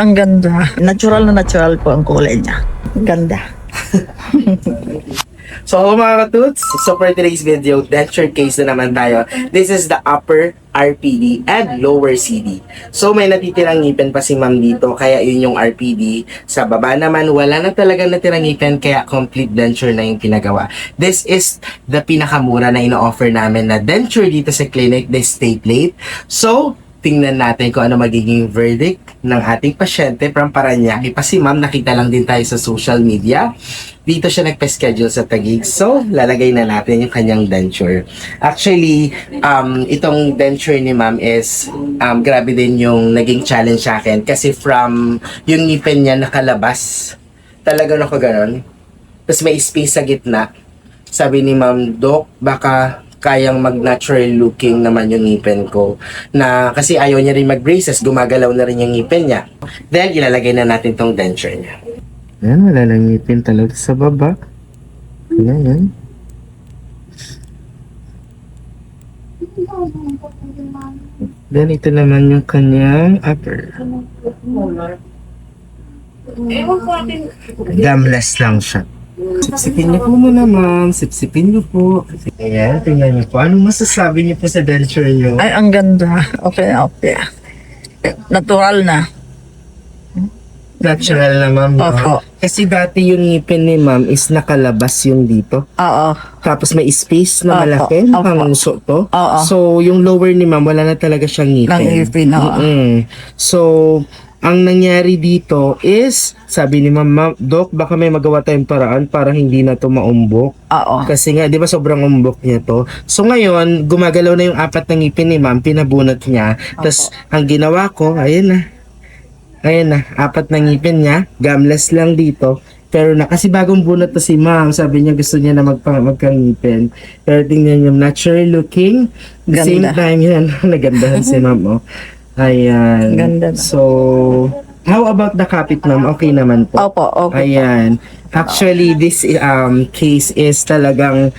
ang ganda. Natural na natural po ang kulay niya. Ganda. So mga katuts, so for today's video, denture case na naman tayo. This is the upper RPD and lower CD. So may natitirang ngipin pa si ma'am dito, kaya yun yung RPD. Sa baba naman, wala na talagang natirang ngipin, kaya complete denture na yung pinagawa. This is the pinakamura na ino-offer namin na denture dito sa clinic, the Stay Plate. So, tingnan natin kung ano magiging verdict ng ating pasyente from Parañaque. Pa si ma'am, nakita lang din tayo sa social media. Dito siya nagpa-schedule sa Taguig. So, lalagay na natin yung kanyang denture. Actually, itong denture ni ma'am is, grabe din yung naging challenge sa akin. Kasi from yung ngipin niya nakalabas, talagang ako ganon. Tapos may space sa gitna. Sabi ni ma'am, Doc, baka kayang mag-natural looking naman yung ngipin ko. Na kasi ayaw niya rin mag-braces, gumagalaw na rin yung ngipin niya. Then, ilalagay na natin tong denture niya. Yan, wala lang ngipin talaga sa baba. Yan. Then, ito naman yung kanyang upper. Gumless lang siya. Sipsipin niyo po muna, ma'am. Sipsipin niyo po. Ayan, tingnan niyo po. Anong masasabi niyo po sa denture niyo? Ay, ang ganda. Okay. Natural na. Natural na, ma'am. no? Opo. Kasi dati yung ngipin ni ma'am is nakalabas yung dito. Oo. Tapos may space na Opo. malaki, Opo. panguso to. Oo. So, yung lower ni ma'am, wala na talaga siyang ngipin. Ng ngipin, oo. So, ang nangyari dito is, sabi ni ma'am, Doc, baka may magawa tayong paraan para hindi na to maumbok. Oo. Kasi nga, di ba sobrang umbok niya to. So ngayon, gumagalaw na yung apat na ngipin ni ma'am, pinabunot niya. Tapos, ang ginawa ko, ayun na, apat na ngipin niya, gumless lang dito. Pero kasi bagong bunot to si ma'am, sabi niya gusto niya na magkangipin. Pero tingnan yung natural looking. The same Ganda. time, yan, nagandahan si ma'am, oh. Ayan. Ganda na. So, how about the kapit, ma'am? Okay naman po. Opo. Ayan. Actually, this case is talagang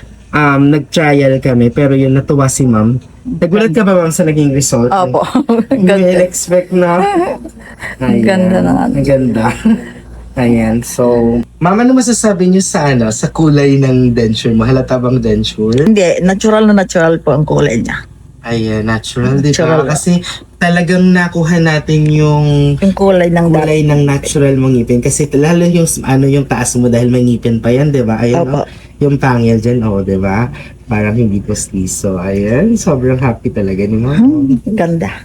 nag-trial kami, pero yun, natuwa si ma'am. Nagulat ka ba, ma'am, sa naging result? Opo. Hindi Ganda. expect na. Ayan. Ganda na nga. Ang ganda. Ayan. So, ma'am, ano masasabi niyo sa sa kulay ng denture mo? Halata bang denture? Hindi, natural na natural po ang kulay niya. Ayan, natural, di Natural. ba? Kasi talagang nakuha natin yung Yung kulay ng kulay ng natural mong ngipin. Kasi lalo yung, yung taas mo dahil may ngipin pa yan, di ba? Ayan, Opo. yung pangil dyan, di ba? Parang hindi postizo. Ayan, sobrang happy talaga ni ma'am. Ganda.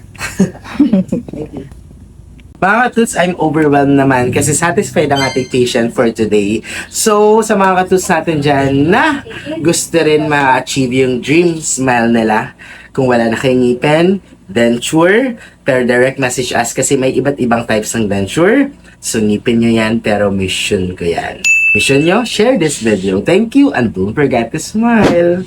Mga katuts, I'm overwhelmed naman kasi satisfied ang ating patient for today. So, sa mga katuts natin dyan na gusto rin ma-achieve yung dream smile nila, kung wala na kayong ngipin, denture, pero direct message us kasi may iba't ibang types ng denture. So, ngipin nyo yan, pero mission ko yan. Mission nyo, share this video. Thank you, and don't forget to smile.